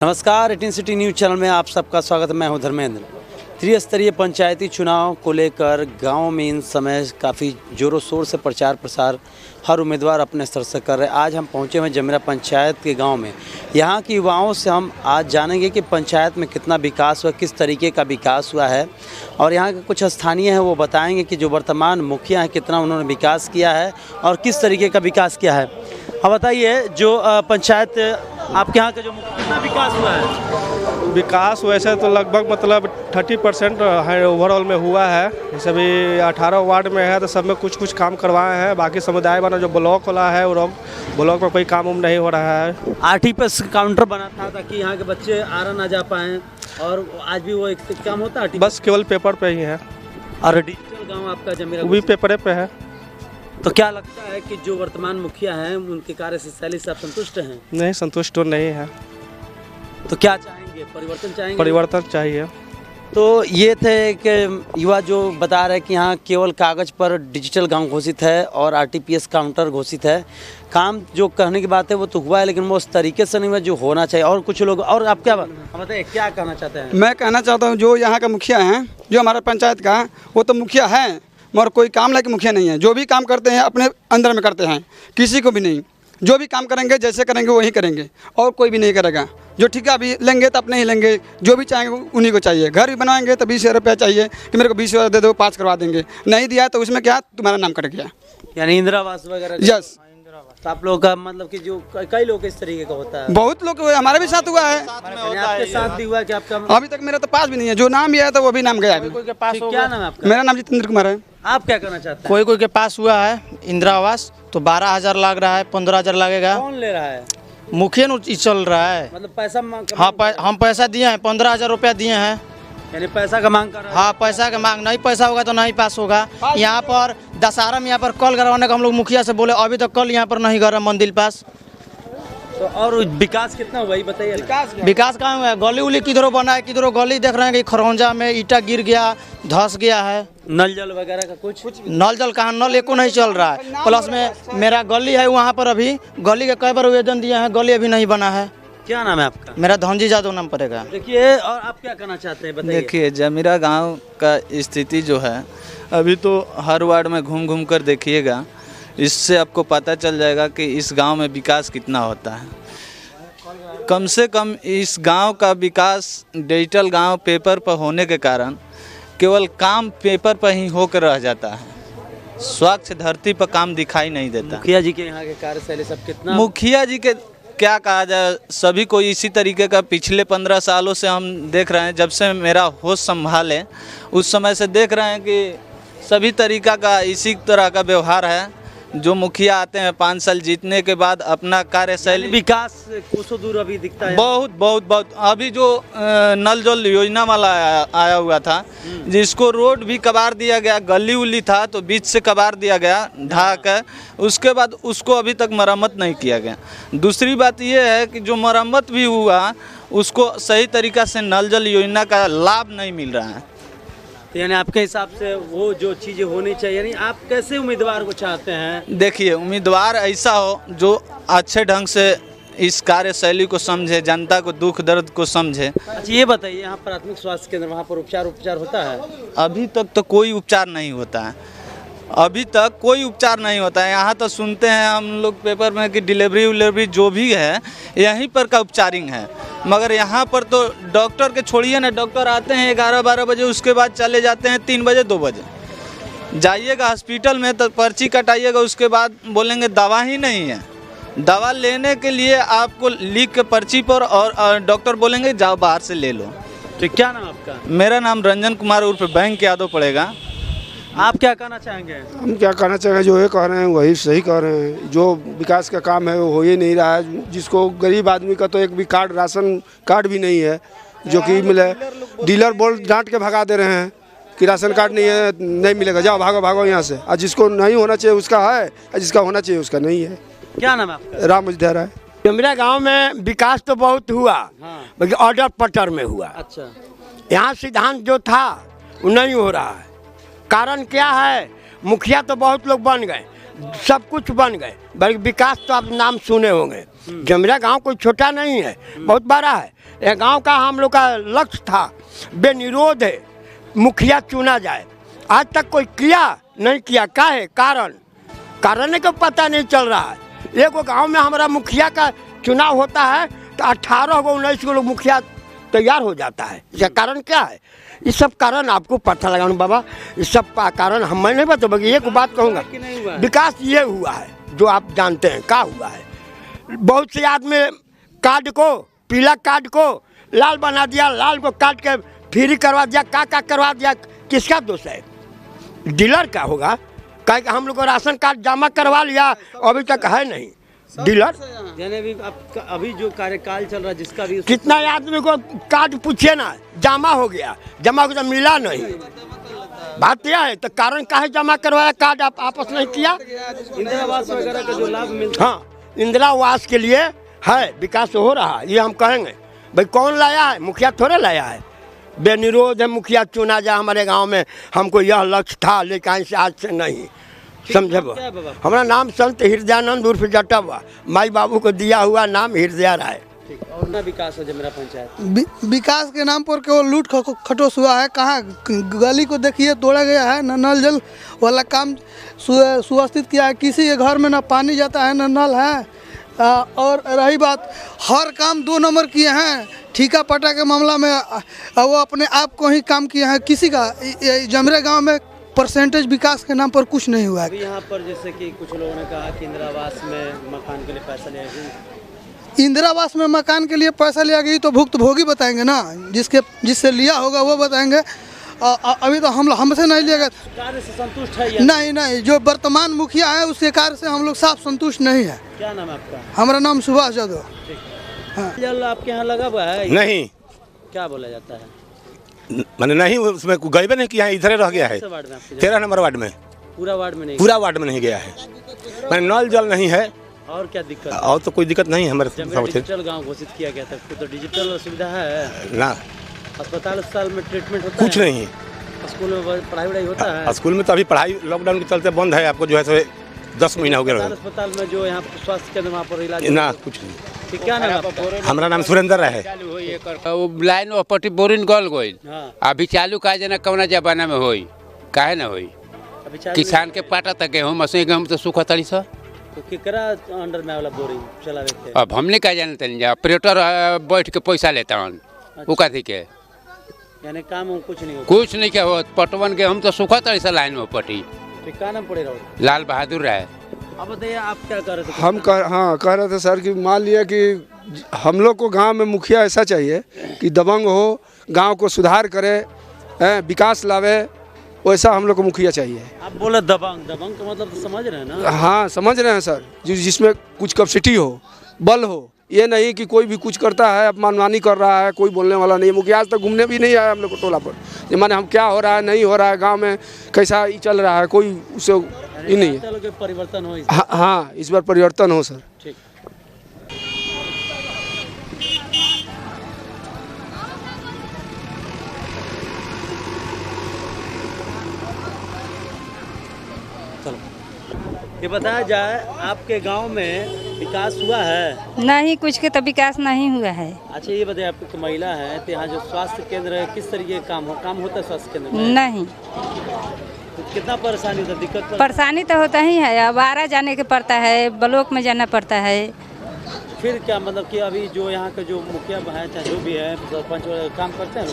नमस्कार, 18 city news channel में आप सबका स्वागत है। मैं हूं धर्मेंद्र। त्रिस्तरीय पंचायती चुनाव को लेकर गांव में इन समय काफ़ी ज़ोरों शोर से प्रचार प्रसार हर उम्मीदवार अपने स्तर से कर रहे हैं। आज हम पहुंचे हुए जमीरा पंचायत के गांव में। यहां के युवाओं से हम आज जानेंगे कि पंचायत में कितना विकास हुआ, किस तरीके का विकास हुआ है, और यहाँ के कुछ स्थानीय हैं वो बताएँगे कि जो वर्तमान मुखिया हैं कितना उन्होंने विकास किया है और किस तरीके का विकास किया है। हाँ बताइए, जो पंचायत आपके यहाँ का जो कितना विकास हुआ है? विकास वैसे तो लगभग मतलब 30% है ओवरऑल में हुआ है। जैसे भी 18 वार्ड में है तो सब में कुछ कुछ काम करवाए हैं। बाकी समुदाय बना जो ब्लॉक वाला है और ब्लॉक में कोई काम उम नहीं हो रहा है। RT+ काउंटर बना था ताकि यहाँ के बच्चे आ ना जा पाएँ, और आज भी वो एक काम होता है। बस केवल पेपर पे ही है। और डिजिटल गाँव आपका जमीरा वो भी पेपरे पे है। तो क्या लगता है कि जो वर्तमान मुखिया हैं उनके कार्यशैली से आप संतुष्ट हैं? नहीं, संतुष्ट तो नहीं है। तो क्या चाहेंगे, परिवर्तन चाहेंगे? परिवर्तन चाहिए। तो ये थे कि युवा जो बता रहे हैं कि यहाँ केवल कागज़ पर डिजिटल गांव घोषित है और RT+ काउंटर घोषित है। काम जो कहने की बात है वो तो हुआ है, लेकिन वो उस तरीके से नहीं हुआ जो होना चाहिए। और कुछ लोग, और आप क्या बताइए, क्या कहना चाहते हैं? मैं कहना चाहता हूँ जो यहाँ का मुखिया हैं, जो हमारे पंचायत का, वो तो मुखिया है मगर कोई काम लायक मुखिया नहीं है। जो भी काम करते हैं अपने अंदर में करते हैं, किसी को भी नहीं। जो भी काम करेंगे जैसे करेंगे वही करेंगे, और कोई भी नहीं करेगा। जो ठेका भी लेंगे तो अपने ही लेंगे, जो भी चाहेंगे उन्हीं को चाहिए। घर भी बनाएंगे तो 20,000 रुपया चाहिए कि मेरे को 20,000 दे दो, पास करवा देंगे। नहीं दिया तो उसमें क्या, तुम्हारा नाम कट गया। यानी इंदिरा आवास वगैरह? यस। तो आप लोग का मतलब कि जो कई लोग इस तरीके का होता है? बहुत लोग हमारे भी साथ हुआ है। आपके साथ भी हुआ कि आपका? अभी तक मेरा तो पास भी नहीं है। जो नाम भी आया था वो भी नाम गया अभी। कोई के पास हो? क्या नाम है आपका? मेरा नाम जितेंद्र कुमार है। आप क्या कहना चाहते हैं? कोई कोई के पास हुआ है इंदिरा आवास, तो 12,000 लग रहा है, 15,000 लगेगा। कौन ले रहा है? मुखिया चल रहा है। मतलब पैसा हाँ, हम पैसा दिए हैं, 15,000 रुपया दिए हैं। यानी पैसा का मांग कर रहा है? हाँ, पैसा का मांग। नहीं पैसा होगा तो नहीं पास होगा। यहाँ पर दशहरा में यहाँ पर कल करवाने का हम लोग मुखिया से बोले, अभी तक कल यहाँ पर नहीं कर रहा मंदिर पास। तो और विकास कितना हुआ ये बताइए। विकास कहाँ हुआ है? गली उली किधरों बना है, किधरों गली देख रहे हैं कि खरौंजा में ईटा गिर गया, धस गया है। नल जल वगैरह का कुछ? नल जल कहाँ, नल एको नहीं चल रहा है। प्लस में मेरा गली है वहाँ पर, अभी गली के कई बार आवेदन दिए हैं, गली अभी नहीं बना है। क्या नाम है आपका? मेरा धनजी जादव नाम पड़ेगा। देखिए, और आप क्या कहना चाहते हैं बताइए। देखिए, जमीरा गांव का स्थिति जो है, अभी तो हर वार्ड में घूम घूम कर देखिएगा, इससे आपको पता चल जाएगा कि इस गांव में विकास कितना होता है। कम से कम इस गांव का विकास डिजिटल गांव पेपर पर होने के कारण केवल काम पेपर पर ही होकर रह जाता है। स्वच्छ धरती पर काम दिखाई नहीं देता। मुखिया जी के यहाँ के कार्यशैली सब कितना? मुखिया जी के क्या कहा जाए, सभी को इसी तरीके का पिछले 15 सालों से हम देख रहे हैं। जब से मेरा होश संभाले उस समय से देख रहे हैं कि सभी तरीका का इसी तरह का व्यवहार है। जो मुखिया आते हैं 5 साल जीतने के बाद अपना कार्यशैली, विकास कोसों दूर अभी दिखता है। बहुत बहुत बहुत। अभी जो नल जल योजना वाला आया हुआ था, जिसको रोड भी कबाड़ दिया गया, गली उली था तो बीच से कबाड़ दिया गया ढाक है, उसके बाद उसको अभी तक मरम्मत नहीं किया गया। दूसरी बात यह है कि जो मरम्मत भी हुआ उसको सही तरीक़ा से नल जल योजना का लाभ नहीं मिल रहा है। तो यानी आपके हिसाब से वो जो चीज़ें होनी चाहिए, यानी आप कैसे उम्मीदवार को चाहते हैं? देखिए, उम्मीदवार ऐसा हो जो अच्छे ढंग से इस कार्यशैली को समझे, जनता को दुख दर्द को समझे। अच्छा ये बताइए, यहाँ प्राथमिक स्वास्थ्य केंद्र, वहाँ पर उपचार होता है? अभी तक तो कोई उपचार नहीं होता है। अभी तक कोई उपचार नहीं होता है। यहाँ तो सुनते हैं हम लोग पेपर में कि डिलीवरी जो भी है यहीं पर का उपचारिंग है, मगर यहाँ पर तो डॉक्टर के छोड़िए ना, डॉक्टर आते हैं 11-12 बजे, उसके बाद चले जाते हैं 3 बजे 2 बजे। जाइएगा हॉस्पिटल में तो पर्ची कटाइएगा, उसके बाद बोलेंगे दवा ही नहीं है। दवा लेने के लिए आपको लिख के पर्ची पर, और डॉक्टर बोलेंगे जाओ बाहर से ले लो। तो क्या नाम आपका? मेरा नाम रंजन कुमार उर्फ बैंक यादव पड़ेगा। आप क्या कहना चाहेंगे? हम क्या कहना चाहेंगे, जो ये कह रहे हैं वही सही कह रहे हैं। जो विकास का काम है वो हो ही नहीं रहा है। जिसको गरीब आदमी का तो एक भी कार्ड, राशन कार्ड भी नहीं है जो कि मिले। डीलर बोल डांट के भगा दे रहे हैं कि राशन कार्ड नहीं है, नहीं मिलेगा, जाओ भागो भागो यहाँ से। और जिसको नहीं होना चाहिए उसका है, और जिसका होना चाहिए उसका नहीं है। क्या नाम है आपका? राम मजदर है। जमीरा गांव में विकास तो बहुत हुआ, लेकिन ऑर्डर पटर में हुआ। अच्छा, यहाँ सिद्धांत जो था वो नहीं हो रहा है। कारण क्या है? मुखिया तो बहुत लोग बन गए, सब कुछ बन गए, बल्कि विकास तो आप नाम सुने होंगे। जमरा गांव कोई छोटा नहीं है, बहुत बड़ा है। यह गांव का हम लोग का लक्ष्य था बेनिरोध है मुखिया चुना जाए, आज तक कोई किया नहीं किया। क्या है कारण को पता नहीं चल रहा है। एक गांव में हमारा मुखिया का चुनाव होता है तो 18 को 19 को लोग मुखिया तैयार हो जाता है। इसका कारण क्या है? ये सब कारण आपको पता लगाना बाबा, इस सब का कारण हम नहीं बता। एक बात कहूँगा, विकास ये हुआ है जो आप जानते हैं क्या हुआ है। बहुत से आदमी कार्ड को, पीला कार्ड को लाल बना दिया, लाल को काट के फ्री करवा दिया, का करवा दिया। किसका दोष है? डीलर का होगा। कहे हम लोग को राशन कार्ड जमा करवा लिया, अभी तक है नहीं डीलर। यानी अभी जो कार्यकाल चल रहा है जिसका भी कितना आदमी को कार्ड पूछे ना, जमा हो गया तो मिला नहीं। बात यह है तो कारण काहे जमा करवाया कार्ड आप आपस नहीं किया? इंदिरा आवास वगैरह का जो लाभ मिलता है, हाँ इंदिरा आवास के लिए है, विकास हो रहा है, ये हम कहेंगे। भाई कौन लाया है? मुखिया थोड़े लाया है। बेनिरोध है मुखिया चुना जाए हमारे गांव में, हमको यह लक्ष्य था, लेकिन से आज से नहीं। समझे? हमारा नाम संत हृदयानंद उर्फ जटवा, माई बाबू को दिया हुआ नाम हृदय राय। और ना विकास हो जमरा पंचायत। विकास के नाम पर केवल लूट खटोस हुआ है। कहाँ गली को देखिए तोड़ा गया है, न नल जल वाला काम सुव्यवस्थित किया है। किसी के घर में न पानी जाता है न नल है। और रही बात, हर काम 2 नंबर किए हैं। ठीका पट्टा के मामला में वो अपने आप को ही काम किए हैं। किसी का जमरे गांव में परसेंटेज विकास के नाम पर कुछ नहीं हुआ है। यहाँ पर जैसे कि कुछ लोगों ने कहा कि इंदिरा आवास में मकान के लिए पैसा लिया गया। इंदिरा आवास में मकान के लिए पैसा लिया गई तो भुक्तभोगी बताएंगे ना, जिससे लिया होगा वो बताएंगे। अभी तो हमसे नहीं लिया गया। कार्य से संतुष्ट है या नहीं, जो वर्तमान मुखिया है उसके कार्य से हम लोग साफ संतुष्ट नहीं है। क्या नाम है आपका? हमारा नाम सुभाष यादव। हाँ। जल आपके यहाँ लगा हुआ है? नहीं। क्या बोला जाता है? मैंने नहीं, उसमें गए नहीं किया है, इधर रह गया है। 13 नंबर वार्ड में। पूरा वार्ड में नहीं? पूरा वार्ड में नहीं गया है। मैंने नल जल नहीं है। और क्या दिक्कत? और तो कोई दिक्कत नहीं है हमारे। डिजिटल गांव घोषित किया गया था, तो डिजिटल सुविधा है ना? अस्पताल में ट्रीटमेंट होता कुछ है? नहीं। स्कूल में पढ़ाई होता है? स्कूल में तो अभी पढ़ाई लॉकडाउन के चलते बंद है। आपको जो है 10 महीना हो गया। अस्पताल में जो यहाँ स्वास्थ्य केंद्र वहाँ पर इलाज ना कुछ नहीं। क्या नाम है? हमारा नाम सुरेंद्र है। वो लाइन पट्टी बोरिंग गल गई, हाँ। अभी चालू का जना कौना जमाना में होई, काहे ना होई? किसान के पाटा तक गेहूँ मसूरी गेहूँ तो सूखा तड़ी सा। तो केकरा अंडर में वाला बोरिंग चला रहे थे? अब हमने क्या जानते हैं, ऑपरेटर बैठ के पैसा लेता हन। वो कथी के यानी काम कुछ नहीं होता? कुछ नहीं क्या हो, पटवन के हम तो सूखा तड़ी सा लाइन में पट्टी। क्या नाम पड़े रहो? लाल बहादुर राय। अब बताइए आप क्या कर रहे थे? हम कह रहे थे सर कि मान लिया कि हम लोग को गांव में मुखिया ऐसा चाहिए कि दबंग हो, गांव को सुधार करे, विकास लावे, वैसा हम लोग को मुखिया चाहिए। आप बोले दबंग का मतलब तो समझ रहे हैं ना? हाँ समझ रहे हैं सर, जिसमें कुछ कैपेसिटी हो, बल हो। ये नहीं कि कोई भी कुछ करता है, अपमानवानी कर रहा है, कोई बोलने वाला नहीं। मुखिया आज तक घूमने भी नहीं आया हम लोग को टोला पर, ये माने हम क्या हो रहा है नहीं हो रहा है गांव में, कैसा चल रहा है, कोई उससे ये नहीं है। परिवर्तन हो? हाँ इस बार परिवर्तन हो सर। ठीक। ये बताया जाए आपके गांव में विकास हुआ है? नहीं, कुछ के तो विकास नहीं हुआ है। अच्छा ये बताइए, आपकी महिला है तो यहाँ जो स्वास्थ्य केंद्र है किस तरीके का काम होता है स्वास्थ्य केंद्र में? नहीं। तो कितना परेशानी होता है, दिक्कत? परेशानी तो होता ही है, अब आरा जाने के पड़ता है, ब्लॉक में जाना पड़ता है। फिर क्या मतलब कि अभी जो यहाँ के जो मुखिया है चाहे जो भी है सरपंच काम करते हैं?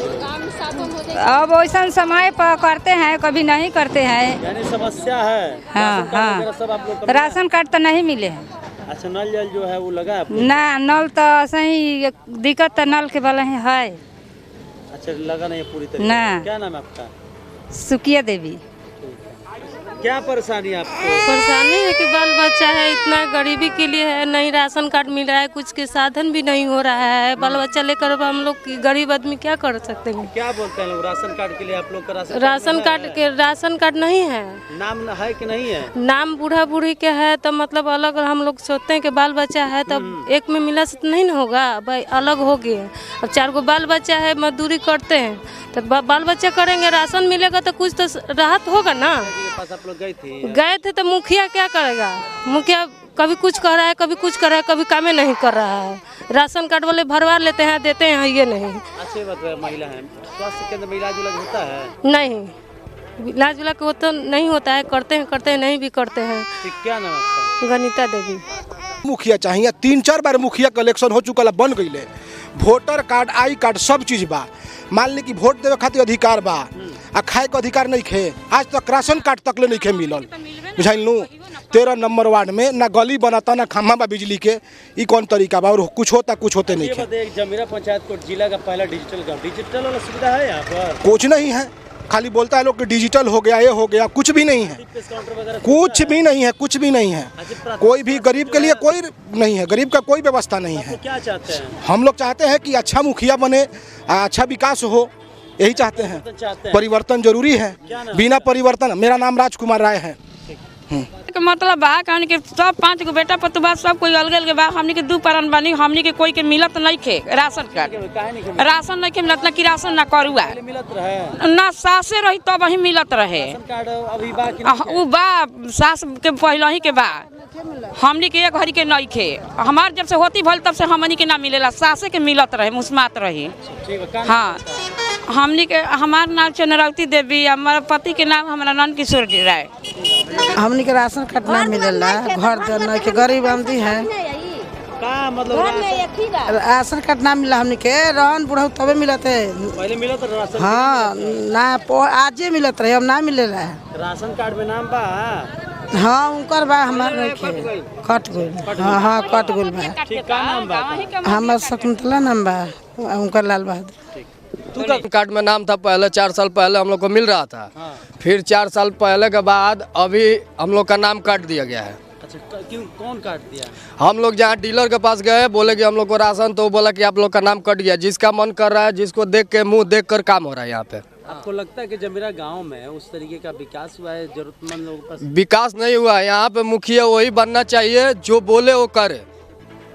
अब वैसा समय पर करते हैं, कभी नहीं करते हैं। यानी समस्या है? हाँ। सब आप लोग राशन कार्ड तो नहीं मिले हैं। अच्छा नल जल जो है वो लगा है? ना नल तो सही दिक्कत तो नल के वाला है। अच्छा लगा नहीं है पूरी तरह? ना। क्या नाम है आपका? सुकिया देवी। क्या परेशानी आपको? परेशानी है कि बाल बच्चा है, इतना गरीबी के लिए है, नहीं राशन कार्ड मिल रहा है, कुछ के साधन भी नहीं हो रहा है। बाल बच्चा लेकर अब हम लोग गरीब आदमी क्या कर सकते हैं? क्या बोलते हैं लोग राशन कार्ड के लिए? आप लोग का राशन कार्ड नहीं है। नाम है कि नहीं है? नाम बूढ़ा बूढ़ी के है तो मतलब अलग हम लोग सोचते हैं कि बाल बच्चा है तब एक में मिला से नहीं ना होगा, भाई अलग हो गए। अब 4 गो बाल बच्चा है, मजदूरी करते हैं तो बाल बच्चा करेंगे, राशन मिलेगा तो कुछ तो राहत होगा ना। पास आप लोग गए थे? गए थे तो मुखिया क्या करेगा? मुखिया कभी कुछ कर रहा है, कभी कुछ कर रहा है, कभी कामें नहीं कर रहा है। राशन कार्ड वाले भरवा लेते हैं, देते हैं, ये नहीं। अच्छी बात है, महिला है, स्वास्थ्य केंद्र में इलाज उलाज होता है? नहीं, इलाज वाला को तो नहीं होता है, करते हैं, नहीं भी करते हैं। क्या नाम आपका? गनीता देवी। मुखिया चाहिए, 3-4 बार मुखिया का इलेक्शन हो चुका बन गई। वोटर कार्ड, आई कार्ड, सब चीज बा। मान ली कि वोट देवे खातिर अधिकार बा, आ खाए के अधिकार नहीं खे। आज तक राशन कार्ड तक ले नहीं खे मिलल, बुझाइलू। 13 नंबर वार्ड में ना गली बनाता ना खम्भा बा बिजली के। ई कौन तरीका बा? और कुछ होता कुछ होते नहीं खे। जमीरा पंचायत कोट जिला का पहला डिजिटल वाला सुविधा है यहाँ पर? कुछ नहीं है, खाली बोलता है लोग कि डिजिटल हो गया, ये हो गया, कुछ भी नहीं है, कुछ भी नहीं है, कुछ भी नहीं है। कोई भी गरीब के लिए कोई नहीं है, गरीब का कोई व्यवस्था नहीं है। क्या चाहते हैं? हम लोग चाहते हैं कि अच्छा मुखिया बने, अच्छा विकास हो, यही चाहते हैं। परिवर्तन जरूरी है, बिना परिवर्तन। मेरा नाम राजकुमार राय है। मतलब बा हमनी के सब 5 गो बेटा पतु बा, सब कोई अलग अलग बा। हमनी के 2 परन बानी, हमनी के कोई के मिलत नहीं खे राशन कार्ड। राशन नहीं के मिलत, ना कि राशन ना करुआ ना सासे रही तब वही मिलत रहे। उ बा सास के पहले ही के बा, हमनी के एक घड़ी के नहीं खे। हमार जब से होती भल तब से हमनी के ना मिलेला, सासे के मिलत रहे, मुस्मात रही। हाँ, हमनी के, हमार नाम चंद्रावती देवी, हमारे पति के नाम हमारा नंद किशोर राय। हमनी के राशन कार्ड नहीं मिलेला, घर नहीं के गरीब आदमी है। का मतलब राशन कार्ड ना मिला हमनी के, रहन बुढ़ऊ तबे मिलत है। पहले मिलत राशन? हाँ ना, आजे मिलत रहे, अब ना मिलेला। राशन कार्ड में नाम बा? हाँ उनकर बा, हमार नहीं खे, कट गइल। हाँ कट गइल बा। का नाम बा? हमार शकुंतला नाम बा, उनकर लाल बहादुर। कार्ड में नाम था पहले, 4 साल पहले हम लोग को मिल रहा था। फिर 4 साल पहले के बाद अभी हम लोग का नाम काट दिया गया है। अच्छा, क्यों, कौन काट दिया? हम लोग जहाँ डीलर के पास गए, बोले कि हम लोग को राशन, तो बोला कि आप लोग का नाम कट गया। जिसका मन कर रहा है, जिसको देख के मुंह देख कर काम हो रहा है यहाँ पे। आपको लगता है कि जमीरा गांव में उस तरीके का विकास हुआ है? जरूरतमंद लोगों के पास विकास नहीं हुआ है। यहाँ पे मुखिया वही बनना चाहिए जो बोले वो करे।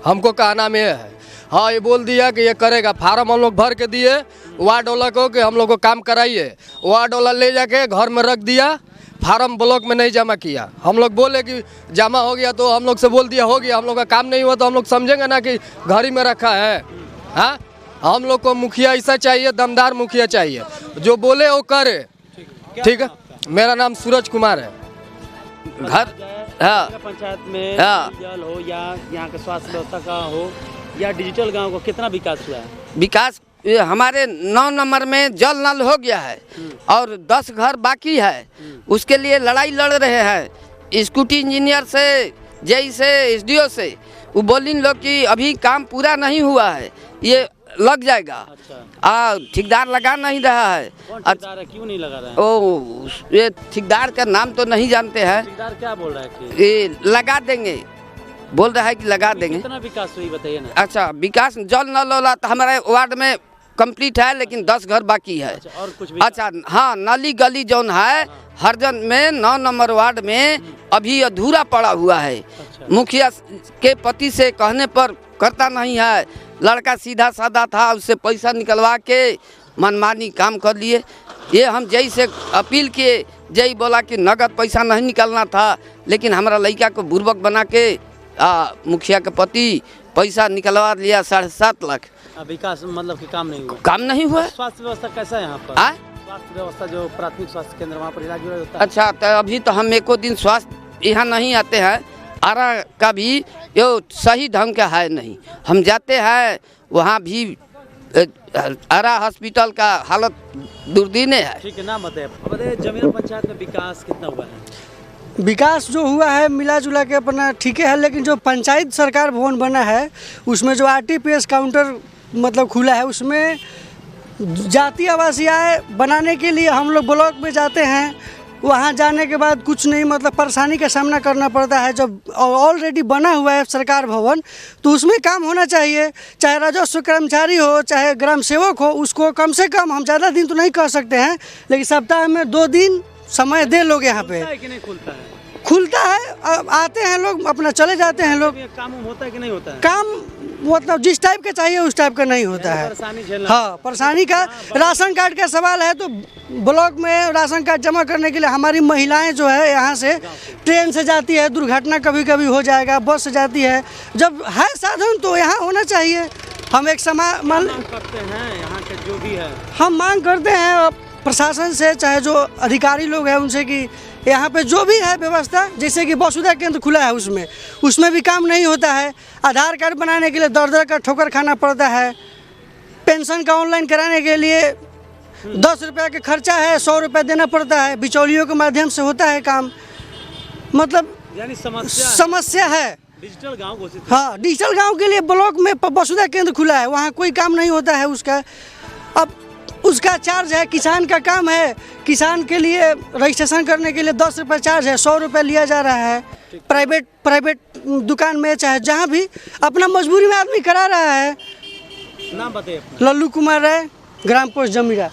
हमको कहना में है, हाँ ये बोल दिया कि ये करेगा। फार्म हम लोग भर के दिए वार्ड वाला को कि हम लोग को काम कराइए। वार्ड वाला ले जाके घर में रख दिया, फार्म ब्लॉक में नहीं जमा किया। हम लोग बोले कि जमा हो गया, तो हम लोग से बोल दिया हो गया। हम लोग का काम नहीं हुआ तो हम लोग समझेंगे ना कि घर ही में रखा है। हाँ, हम लोग को मुखिया ऐसा चाहिए, दमदार मुखिया चाहिए, जो बोले वो करे। ठीक है, मेरा नाम सूरज कुमार है। घर पंचायत में जल हो या यहाँ के स्वास्थ्य व्यवस्था का हो या डिजिटल गांव को कितना विकास हुआ है? विकास हमारे 9 नंबर में जल नल हो गया है और 10 घर बाकी है। उसके लिए लड़ाई लड़ रहे हैं स्कूटी इंजीनियर से, जेई से, एसडीओ से। वो बोली लोग कि अभी काम पूरा नहीं हुआ है, ये लग जाएगा। ठेकेदार लगा नहीं रहा है। ठेकेदार है, क्यों नहीं लगा रहा है? ओ, ये ठेकेदार का नाम तो नहीं जानते हैं। ठेकेदार क्या बोल रहा है कि ये लगा देंगे, बोल रहा है कि लगा देंगे। कितना विकास हुई बताइए ना? अच्छा, विकास जल नल वाला तो हमारे वार्ड में कंप्लीट है, लेकिन 10 घर बाकी है। अच्छा, और कुछ अच्छा, हाँ, नाली गली जौन है हरजन में 9 नंबर वार्ड में अभी अधूरा पड़ा हुआ है। मुखिया के पति से कहने पर करता नहीं है। लड़का सीधा साधा था, उससे पैसा निकलवा के मनमानी काम कर लिए। ये हम जय से अपील किए, जय बोला कि नगद पैसा नहीं निकलना था, लेकिन हमारा लड़का को बुर्बक बना के मुखिया के पति पैसा निकलवा लिया 7.5 लाख। विकास मतलब कि काम नहीं हुआ? काम नहीं हुआ। स्वास्थ्य व्यवस्था कैसा है यहाँ पर? स्वास्थ्य व्यवस्था जो प्राथमिक स्वास्थ्य केंद्र, वहाँ पर इलाज होता है? अच्छा, तो अभी तो हम एको दिन स्वास्थ्य यहाँ नहीं आते हैं। आरा का भी यो सही ढंग का है नहीं। हम जाते हैं वहाँ भी आरा हॉस्पिटल का हालत दुर्दीने है। ठीक है, नाम बताइए। जमीरा पंचायत में विकास कितना हुआ है? विकास जो हुआ है मिला जुला के अपना ठीक है, लेकिन जो पंचायत सरकार भवन बना है उसमें जो आरटीपीएस काउंटर मतलब खुला है, उसमें जाति आवासीय बनाने के लिए हम लोग ब्लॉक में जाते हैं। वहाँ जाने के बाद कुछ नहीं मतलब परेशानी का सामना करना पड़ता है। जब ऑलरेडी बना हुआ है सरकार भवन तो उसमें काम होना चाहिए। चाहे राजस्व कर्मचारी हो, चाहे ग्राम सेवक हो, उसको कम से कम, हम ज़्यादा दिन तो नहीं कह सकते हैं, लेकिन सप्ताह में 2 दिन समय दे लोग यहाँ पे। कि नहीं खुलता है? खुलता है, आते हैं लोग, अपना चले जाते हैं लोग। काम होता है कि नहीं होता है? काम मतलब जिस टाइप का चाहिए उस टाइप का नहीं होता है। हाँ, परेशानी का राशन कार्ड का सवाल है तो ब्लॉक में राशन कार्ड जमा करने के लिए हमारी महिलाएं जो है यहाँ से ट्रेन से जाती है, दुर्घटना कभी कभी हो जाएगा, बस से जाती है। जब है साधन तो यहाँ होना चाहिए। हम एक मान करते हैं यहाँ के जो भी है, हम मांग करते हैं प्रशासन से, चाहे जो अधिकारी लोग हैं उनसे, कि यहाँ पे जो भी है व्यवस्था, जैसे कि वसुधा केंद्र खुला है उसमें भी काम नहीं होता है। आधार कार्ड बनाने के लिए दर का ठोकर खाना पड़ता है। पेंशन का ऑनलाइन कराने के लिए 10 रुपये का खर्चा है, 100 रुपये देना पड़ता है। बिचौलियों के माध्यम से होता है काम, मतलब यानी समस्या है। डिजिटल गांव घोषित, हाँ, डिजिटल गांव के लिए ब्लॉक में वसुधा केंद्र खुला है, वहाँ कोई काम नहीं होता है उसका। अब उसका चार्ज है, किसान का काम है, किसान के लिए रजिस्ट्रेशन करने के लिए 10 रुपये चार्ज है, 100 रुपये लिया जा रहा है। प्राइवेट दुकान में चाहे जहाँ भी अपना मजबूरी में आदमी करा रहा है। नाम बताइए अपना। लल्लू कुमार राय, ग्राम पोस्ट जमीरा।